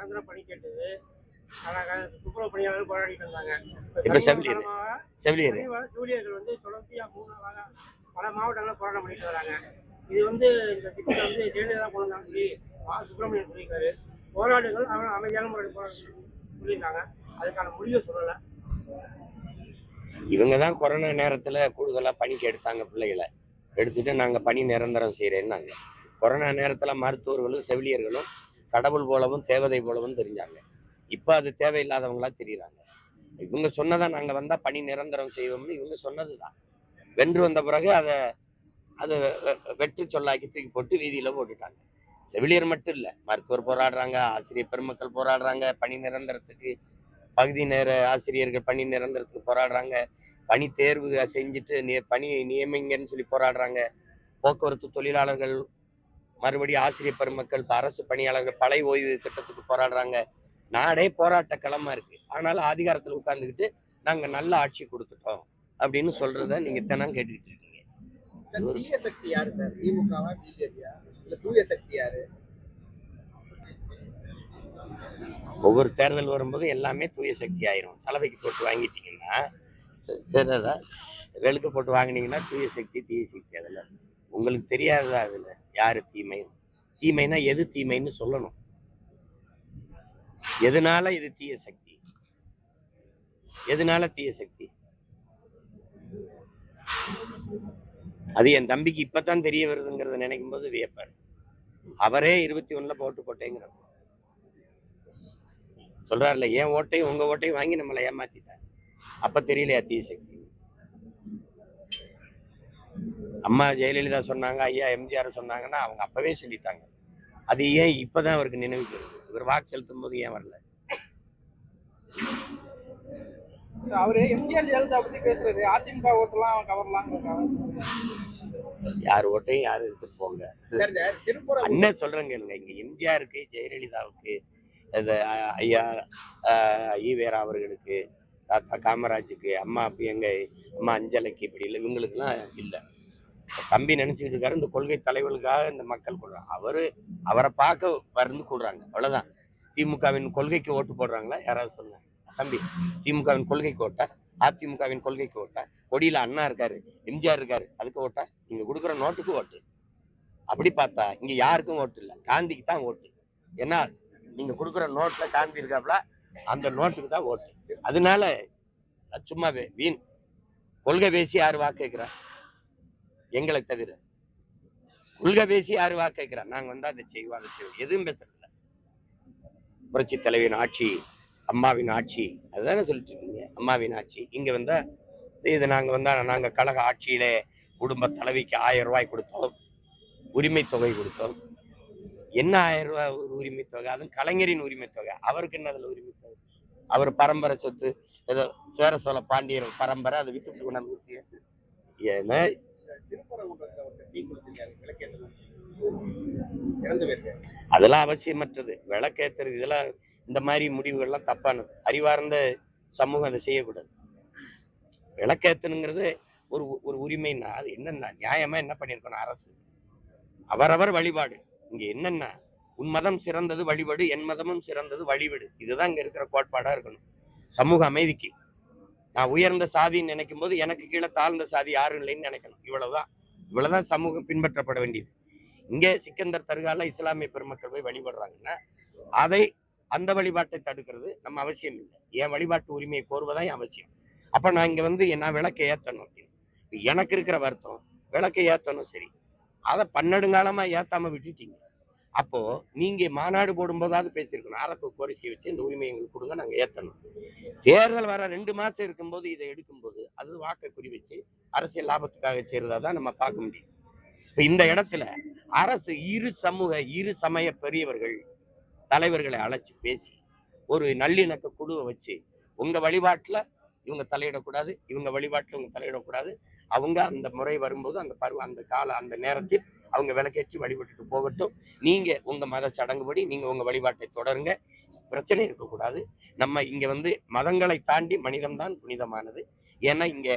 நிரந்தரம் பணி கேட்டது. துப்புரவு பணியாளர்கள் போராடிட்டு இருந்தாங்க. இப்ப செவிலியர்கள் வந்து தொடர்ச்சியா 3 நாளாக பல மாவட்டங்களில் போராட்டம் பண்ணிட்டு வராங்க. இது வந்து இந்த திட்டத்தை வந்து ஜெயலலிதா கொண்டு வந்தாங்க சொல்லி சுப்பிரமணியன் சொல்லியிருக்காரு. போராளிகள் அமைதியான முறையில் சொல்லியிருக்காங்க. அதுக்கான முடிவை சொல்லலை. இவங்க தான் கொரோனா நேரத்தில் கூடுதலாக பணிக்கு எடுத்தாங்க. பிள்ளைகளை எடுத்துட்டு நாங்கள் பணி நிரந்தரம் செய்கிறேன்னாங்க. கொரோனா நேரத்தில் மருத்துவர்களும் செவிலியர்களும் கடவுள் போலவும் தேவதை போலவும் தெரிஞ்சாங்க. இப்போ அது தேவையில்லாதவங்களா தெரியுறாங்க. இவங்க சொன்னதான் நாங்கள் வந்தால் பணி நிரந்தரம் செய்வோம்னு இவங்க சொன்னது தான். வென்று வந்த பிறகு அதை வெற்றி சொல்லாக்கி தூக்கி போட்டு வீதியில் போட்டுட்டாங்க. செவிலியர் மட்டும் இல்லை, மருத்துவர் போராடுறாங்க, ஆசிரியர் பெருமக்கள் போராடுறாங்க, பணி நிரந்தரத்துக்கு பகுதி நேர ஆசிரியர்கள் பணி நிரந்தரத்துக்கு போராடுறாங்க, பணி தேர்வு செஞ்சுட்டு பணி நியமிங்கன்னு சொல்லி போராடுறாங்க. போக்குவரத்து தொழிலாளர்கள் மறுபடியும் ஆசிரியர் பெருமக்கள் அரசு பணியாளர்கள் பழைய ஓய்வு திட்டத்துக்கு போராடுறாங்க. நாடே போராட்ட களமா இருக்கு. ஆனாலும் அதிகாரத்தில் உட்கார்ந்துக்கிட்டு நாங்க நல்ல ஆட்சி கொடுத்துட்டோம் அப்படின்னு சொல்றத நீங்க தினம் கேட்டுக்கிட்டு இருக்கீங்க. தீய சக்தி யாரு சார்? திமுகவா பிஜேபியா? இல்ல தூய சக்தி யாரு? ஒவ்வொரு தேர்தல் வரும்போது எல்லாமே தூய சக்தி ஆயிரும். சலவைக்கு போட்டு வாங்கிட்டீங்கன்னா, வெளுக்க போட்டு வாங்கினீங்கன்னா தூய சக்தி தீய சக்தி. அதில் உங்களுக்கு தெரியாததா? அதில் யாரு தீமை? தீமைனா எது தீமைன்னு சொல்லணும். எதனால இது தீய சக்தி? எதனால தீய சக்தி? அது என் தம்பிக்கு இப்பதான் தெரிய வருதுங்கிறத நினைக்கும் போது வியப்பாரு. அவரே 21 ஓட்டு போட்டேங்கிற சொல்றாருல, என் ஓட்டையும் உங்க ஓட்டையும் வாங்கி நம்மளை ஏமாத்திட்டார். அப்ப தெரியலையா தீய சக்தி? அம்மா ஜெயலலிதா சொன்னாங்க, ஐயா எம்ஜிஆர் சொன்னாங்கன்னா அவங்க அப்பவே சொல்லிட்டாங்க. அது ஏன் இப்பதான் அவருக்கு நினைவுக்கு வருது? இவர் வாக்கு செலுத்தும் போது ஏன் வரல? அவரு எம்ஜிஆர் ஜெயலலிதா பத்தி பேசுறது, அதிமுக ஓட்டெல்லாம் கவரலாம். யார் ஓட்டையும் யாரும் எடுத்துட்டு போங்க. அண்ணன் சொல்றேங்க இல்லைங்க, இங்க எம்ஜிஆருக்கு ஜெயலலிதாவுக்கு ஐயா ஈவேரா அவர்களுக்கு, தாத்தா காமராஜுக்கு, அம்மா எங்க அம்மா அஞ்சலைக்கு, இப்படி இல்லை, இவங்களுக்குலாம் இல்லை. தம்பி நினைச்சுக்கிட்டு இருக்காரு இந்த கொள்கை தலைவர்களுக்காக இந்த மக்கள் கூடுறாங்க. அவரை பார்க்க வந்து கூடுறாங்க, அவ்வளவுதான். திமுகவின் கொள்கைக்கு ஓட்டு போடுறாங்களா? யாராவது சொல்லுங்க. தம்பி, திமுகவின் கொள்கைக்கு ஓட்டா? அதிமுகவின் கொள்கைக்கு ஓட்டா? கொடியில அண்ணா இருக்காரு, எம்ஜிஆர் இருக்காரு, அதுக்கு ஓட்டா? நீங்க கொடுக்குற நோட்டுக்கு ஓட்டு. அப்படி பார்த்தா இங்க யாருக்கும் ஓட்டு இல்லை, காந்திக்கு தான் ஓட்டு. ஏன்னா நீங்க கொடுக்குற நோட்ல காந்தி இருக்காப்ல, அந்த நோட்டுக்கு தான் ஓட்டு. அதனால சும்மாவே வீண் கொள்கை பேசி யாரு வாக்கு கேட்கிறா? எங்களை தவிர கொள்கை பேசி யாரு வாக்கு கேட்கிறா? நாங்க வந்தா அதை செய்வோம், அதை செய்வோம், எதுவும் பேசுறதில்ல. புரட்சி தலைவியின் ஆட்சி, அம்மாவின் ஆட்சி, அதுதானே சொல்லிட்டு இருக்கீங்க. அம்மாவின் ஆட்சி. இங்க வந்தா இது நாங்க கழக ஆட்சியிலே குடும்ப தலைவிக்கு 1000 ரூபாய் கொடுத்தோம், உரிமை தொகை கொடுத்தோம். என்ன 1000 ரூபாய் ஒரு உரிமை தொகை? அதுவும் கலைஞரின் உரிமை தொகை. அவருக்கு என்ன அதுல உரிமை தொகை? அவர் பரம்பரை சொத்து, ஏதோ சேர சோழ பாண்டியர் பரம்பரை, அதை வித்துட்டு கொண்டாந்து ஊற்றிய. ஏன்னா அதெல்லாம் அவசியமற்றது. விளக்கேற்றுறது இதெல்லாம் இந்த மாதிரி முடிவுகள்லாம் தப்பானது. அறிவார்ந்த சமூகம் அதை செய்யக்கூடாது. விளக்கேற்றணுங்கிறது ஒரு உரிமைன்னா அது என்னன்னா நியாயமா என்ன பண்ணியிருக்கணும் அரசு? அவரவர் வழிபாடு. இங்க என்னன்னா உன் மதம் சிறந்தது வழிபாடு, என் மதமும் சிறந்தது வழிபாடு. இதுதான் இங்க இருக்கிற கோட்பாடா இருக்கணும். சமூக அமைதிக்கு நான் உயர்ந்த சாதின்னு நினைக்கும் போது எனக்கு கீழே தாழ்ந்த சாதி யாரும் இல்லைன்னு நினைக்கணும். இவ்வளவுதான் சமூகம் பின்பற்றப்பட வேண்டியது. இங்கே சிக்கந்தர் தர்கால இஸ்லாமிய பெருமக்கள் போய் வழிபடுறாங்கன்னா அந்த வழிபாட்டை தடுக்கிறது நம்ம அவசியம் இல்லை. என் வழிபாட்டு உரிமையை கோருவதான் அவசியம். அப்ப நான் இங்க வந்து நான் விளக்கை ஏத்தணும் அப்படின்னு எனக்கு இருக்கிற வருத்தம். விளக்கை ஏத்தணும், சரி, அதை பன்னெடுங்காலமா ஏத்தாம விட்டுட்டீங்க. அப்போ நீங்க மாநாடு போடும்போதாவது பேசியிருக்கணும். அரசு கோரிக்கை வச்சு இந்த உரிமை எங்களுக்கு கொடுங்க, நாங்க ஏத்தணும். தேர்தல் வர 2 மாசம் இருக்கும்போது இதை எடுக்கும்போது அது வாக்கை குறி வச்சு அரசியல் லாபத்துக்காக செய்யறதான் நம்ம பார்க்க முடியுது. இப்ப இந்த இடத்துல அரசு இரு சமய பெரியவர்கள் தலைவர்களை அழைச்சி பேசி ஒரு நல்லிணக்க குழுவை வச்சு, உங்க வழிபாட்டுல இவங்க தலையிடக்கூடாது, இவங்க வழிபாட்டுல இவங்க தலையிடக்கூடாது, அவங்க அந்த முறை வரும்போது அந்த பருவம் அந்த கால அந்த நேரத்தில் அவங்க விளக்கேற்றி வழிபட்டுட்டு போகட்டும், நீங்க உங்க மத சடங்குபடி நீங்க உங்க வழிபாட்டை தொடருங்க, பிரச்சனை இருக்கக்கூடாது. நம்ம இங்க வந்து மதங்களை தாண்டி மனிதம்தான் புனிதமானது. ஏன்னா இங்க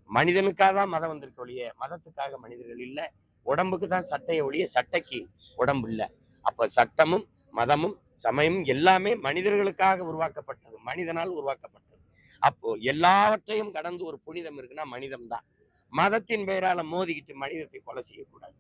மனிதனுக்காக தான் மதம் வந்திருக்க ஒழிய மதத்துக்காக மனிதர்கள் இல்லை. உடம்புக்கு தான் சட்டையை ஒழிய சட்டைக்கு உடம்பு இல்லை. அப்ப சட்டமும் மதமும் சமயம் எல்லாமே மனிதர்களுக்காக உருவாக்கப்பட்டது, மனிதனால் உருவாக்கப்பட்டது. அப்போ எல்லாவற்றையும் கடந்து ஒரு புனிதம் இருக்குன்னா மனிதம் தான். மதத்தின் பெயரால மோதிக்கிட்டு மனிதத்தை கொலை செய்யக்கூடாது.